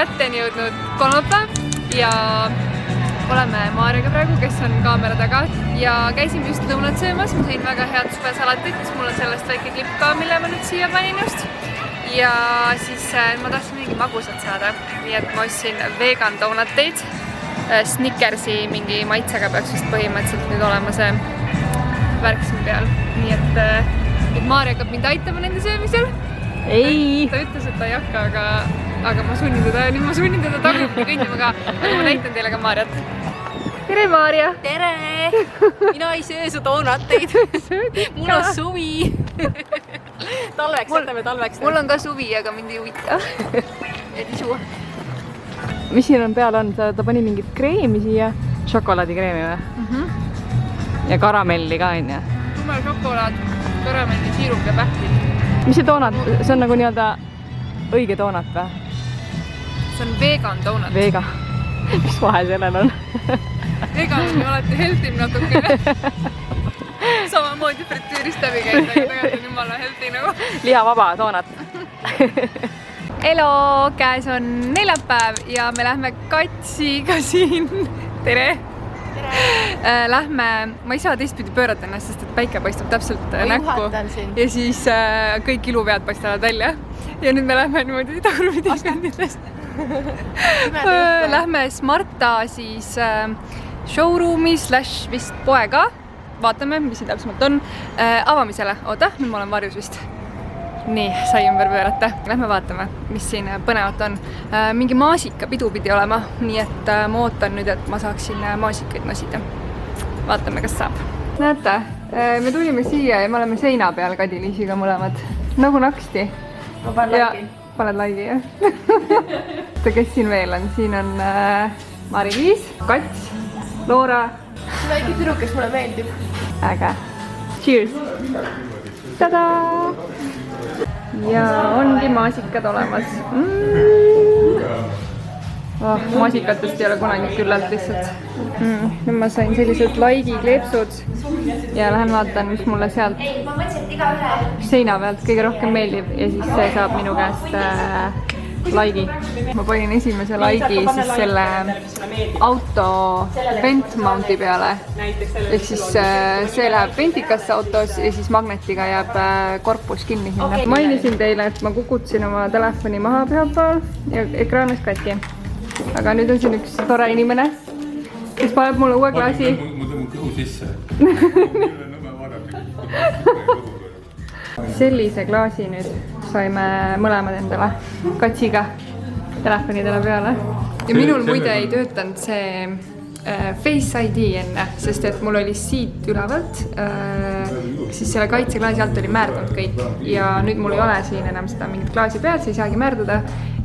kätteni jõudnud kolmapäev ja oleme Maarjaga praegu, kes on kaamera taga ja käisime just lõunat söömas, ma sõin väga head suvesalatit, mul on sellest väike klipp ka, mille ma nüüd siia panin just ja siis ma tahtsin mingi magusat saada, nii et ma ostsin vegan donuteid, Snickersi mingi maitsega peaks vist põhimõtteliselt nüüd olema see värk siin peal, nii et Maarja hakkab mind aitama nende söömisel. Ei! Ta ütles, et ta ei hakka, aga ma sunnin teda ja nüüd ma sunnin teda tagumpi kõndima ka, aga ma näitan teile ka Maarjat. Tere, Maarja! Tere! Mina ei söö su doonateid. Mul on suvi. Talveks, jätame talveks. Mul on ka suvi, aga mind ei huvita. Et isu. Mis siin on peal on? Ta pani mingit kreemi siia. Šokolaadikreemi või? Ja karamelli ka on ja? Tume šokolaad, karamelli, siirup ja pähvli. Mis see doonat? See on nagu nii-öelda õige doonat või? See on vegan donut. Vegan. Mis vahe sellel on? Vegan on ju alati healthim natukene. Samamoodi fritüürist läbi käid, aga tegelikult on jumala healthy nagu. Lihavaba doonat. Elo, käes on neljapäev ja me lähme katsiga siin. Tere! Lähme, ma ei saa teistpidi pöörata ennast, sest et päike paistab täpselt näkku ja siis kõik iluvead paistavad välja ja nüüd me lähme niimoodi tagurpidi kõndides. Lähme Smarta siis showroomi / vist poega, vaatame, mis siin täpsemalt on, avamisele. Oota, nüüd ma olen varjus vist. Nii, sai ümber pöörata. Lähme vaatame, mis siin põnevat on. Mingi maasikapidu pidi olema, nii et ma ootan nüüd, et ma saaksin maasikaid nosida. Vaatame, kas saab. Näete, me tulime siia ja me oleme seina peal Kadi-Liisiga mõlemad. Nagu naksti. Ma panen laigi. Paned laigi, jah? Kes siin veel on? Siin on Mari-Liis, Kats, Loora. See väike tüdruk, kes mulle meeldib. Äge. Cheers! Tadaa! Ja ongi maasikad olemas. Maasikatest ei ole kunagi küllalt lihtsalt. Nüüd ma sain sellised laigi kleepsud ja lähen vaatan, mis mulle sealt seina pealt kõige rohkem meeldib ja siis see saab minu käest laigi. Ma panin esimese laigi siis selle auto vent mounti peale. Ehk siis see läheb ventikasse autos ja siis magnetiga jääb korpus kinni sinna. Mainisin teile, et ma kukutasin oma telefoni maha pühapäeval ja ekraan läks katki. Aga nüüd on siin üks tore inimene, kes paneb mulle uue klaasi. Mul tõmbab kõhu sisse. Sellise klaasi nüüd saime mõlemad endale Katsiga telefonidele peale. Ja minul muide ei töötanud see Face ID enne, sest et mul oli siit ülevalt, siis selle kaitseklaasi alt oli määrdunud kõik ja nüüd mul ei ole siin enam seda mingit klaasi peal, see ei saagi määrduda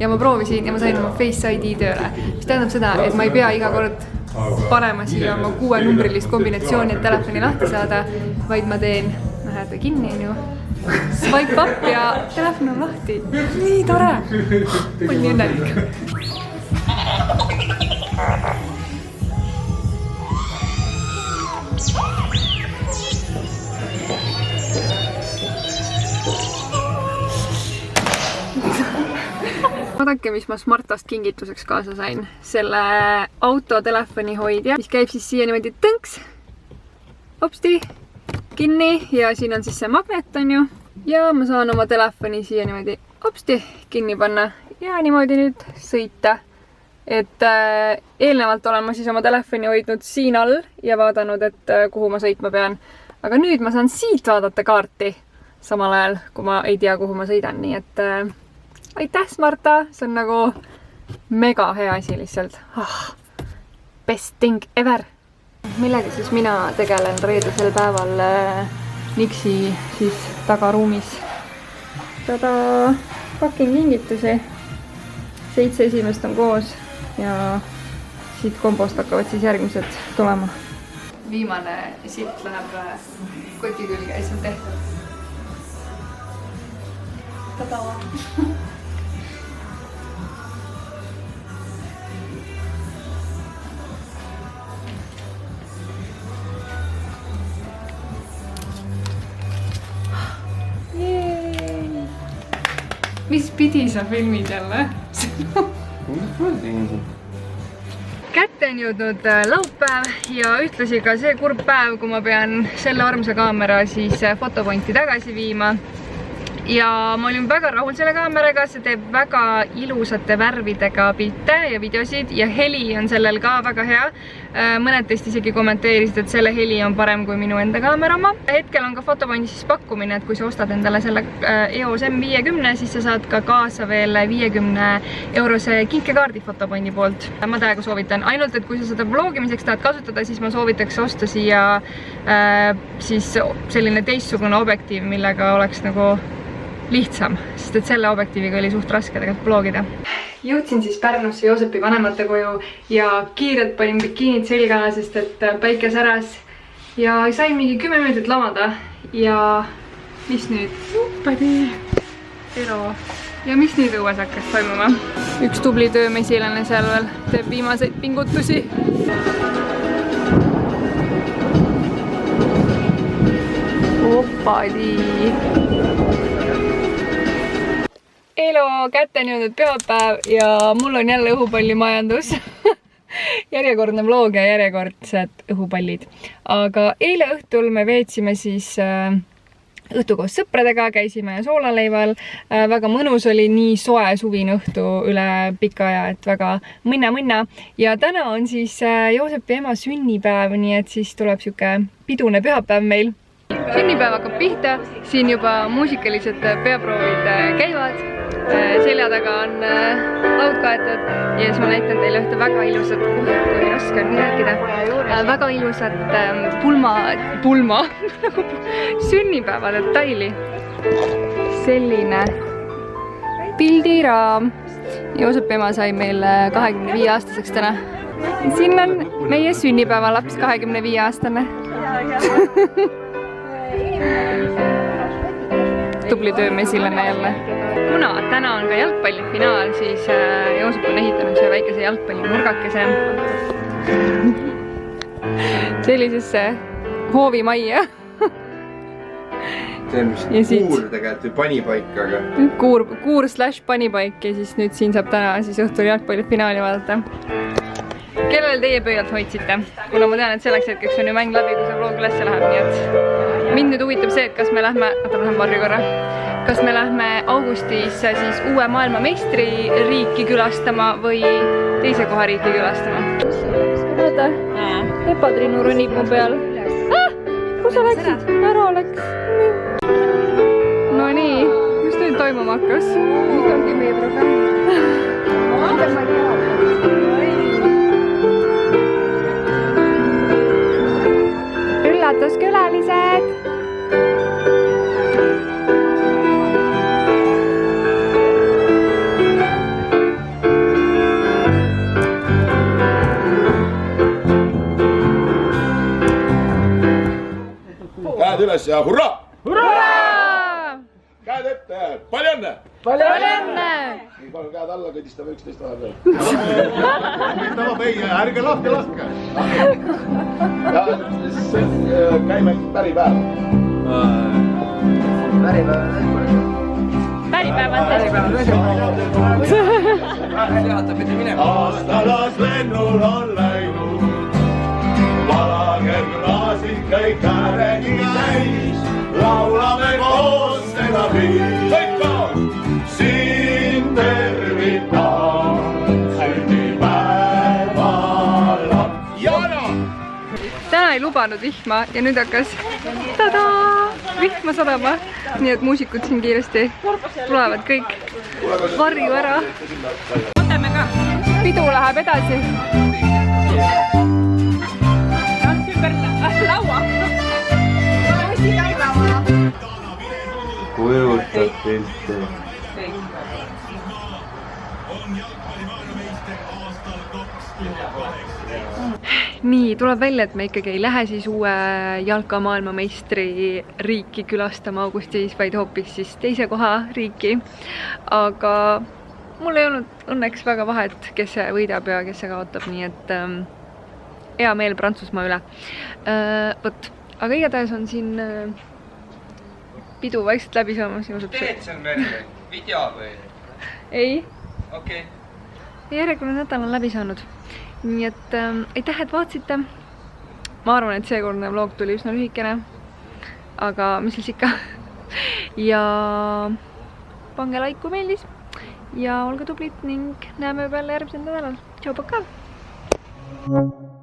ja ma proovisin ja ma sain oma Face ID tööle, mis tähendab seda, et ma ei pea iga kord panema siia oma 6-numbrilist kombinatsiooni, et telefoni lahti saada, vaid ma teen, näete kinni on ju, swipe up ja telefon on lahti. Nii tore! On nii õnnelik. Vaadake, mis ma Smartast kingituseks kaasa sain. Selle autotelefoni hoidja, mis käib siis siia niimoodi tõnks, hopsti, kinni ja siin on siis see magnet on ju. Ja ma saan oma telefoni siia niimoodi hopsti kinni panna ja niimoodi nüüd sõita. Et eelnevalt olen ma siis oma telefoni hoidnud siin all ja vaadanud, et kuhu ma sõitma pean. Aga nüüd ma saan siit vaadata kaarti samal ajal, kui ma ei tea, kuhu ma sõidan. Nii et aitäh, Smarta! See on nagu mega hea asi lihtsalt. Best thing ever! Millega siis mina tegelen reedesel päeval Nixi siis tagaruumis. Tada! Pakin kingitusi. 7 esimest on koos ja siit kombost hakkavad siis järgmised tulema. Viimane sitt läheb koti külge ja see on tehtud. Tada! Mis pidi sa filmid jälle? Kätte on jõudnud laupäev ja ühtlasi ka see kurb päev, kui ma pean selle armsa kaamera siis fotopointi tagasi viima. Ja ma olin väga rahul selle kaameraga, see teeb väga ilusate värvidega pilte ja videosid ja heli on sellel ka väga hea. Mõned teist isegi kommenteerisid, et selle heli on parem kui minu enda kaamera oma. Hetkel on ka fotopointis siis pakkumine, et kui sa ostad endale selle EOS M50, siis sa saad ka kaasa veel 50-eurose kinkekaardi fotopointi poolt. Ma täiega soovitan, ainult et kui sa seda vlogimiseks tahad kasutada, siis ma soovitaks osta siia siis selline teistsugune objektiiv, millega oleks nagu lihtsam, sest et selle objektiiviga oli suht raske tegelikult vlogida. Jõudsin siis Pärnusse Joosepi vanemate koju ja kiirelt panin bikiinid selga, sest et päike säras ja sain mingi 10 minutit lamada ja mis nüüd? Uppadi! Elo! Ja mis nüüd õues hakkas toimuma? Üks tubli töömesilane seal veel teeb viimaseid pingutusi. Uppadi! Elo, kätte on jõudnud pühapäev ja mul on jälle õhupallimajandus. Järjekordne vlog ja järjekordsed õhupallid. Aga eile õhtul me veetsime siis õhtu koos sõpradega, käisime soolaleival. Väga mõnus oli, nii soe suvine õhtu üle pika aja, et väga mõnna. Ja täna on siis Joosepi ema sünnipäev, nii et siis tuleb siuke pidune pühapäev meil. Sünnipäev hakkab pihta, siin juba muusikalised peaproovid käivad, selja taga on laud kaetud ja siis ma näitan teile ühte väga ilusat, kui raske on rääkida, väga ilusat pulma sünnipäeva detaili. Selline pildiraam. Joosep ema sai meil 25-aastaseks täna. Siin on meie sünnipäevalaps 25-aastane. Tubli töömesilane jälle. Kuna täna on ka jalgpallifinaal, siis Joosep on ehitanud see väikese jalgpallinurgakese sellisesse hoovimajja. See on vist kuur tegelikult või panipaik, aga... Kuur/panipaik ja siis nüüd siin saab täna siis õhtul jalgpallifinaali vaadata. Kellel teie pöialt hoidsite? Kuna ma tean, et selleks hetkeks on ju mäng läbi, kui see vlog ülesse läheb, nii et mind nüüd huvitab see, et kas me lähme, varju korra, kas me lähme augustis siis uue maailmameistri riiki külastama või teise koha riiki külastama. Vaata, Epatrinu ronib mu peal. Kus sa läksid? Ära läks. No nii, mis nüüd toimuma hakkas? Nüüd ongi meie programm. Üllatuskülalised! Käed üles ja hurraa! Hurraa! Käed ette! Palju õnne! Palju õnne! Nii palju käed alla, kõdistame üksteist vahepeal. Meie, ärge lahke! Ja siis käime päripäev. Aastalas lennul on läinud, valager klaasid kõik ääregi täis, laulame koos seda viis. Kõik koos! Siin tervitan sünnipäeval Jana! Täna ei lubanud vihma ja nüüd hakkas vihma sadama. Nii et muusikud siin kiiresti tulevad kõik varju ära. Pidu läheb edasi. Kujutad pilte. Nii, tuleb välja, et me ikkagi ei lähe siis uue jalka maailmameistri riiki külastama augustis, vaid hoopis siis teise koha riiki. Aga mul ei olnud õnneks väga vahet, kes see võidab ja kes see kaotab, nii et hea meel Prantsusmaa üle. Võt, aga igatahes on siin pidu vaikselt läbi saamas. Teed seal veel video või? Ei. Okei. järjekordne nädal on läbi saanud. Nii et aitäh, et vaatasite. Ma arvan, et seekordne vlog tuli üsna lühikene. Aga mis siis ikka. Ja pange like, kui meeldis. Ja olge tublid ning näeme juba jälle järgmisel nädalal. Tšau, pakaa!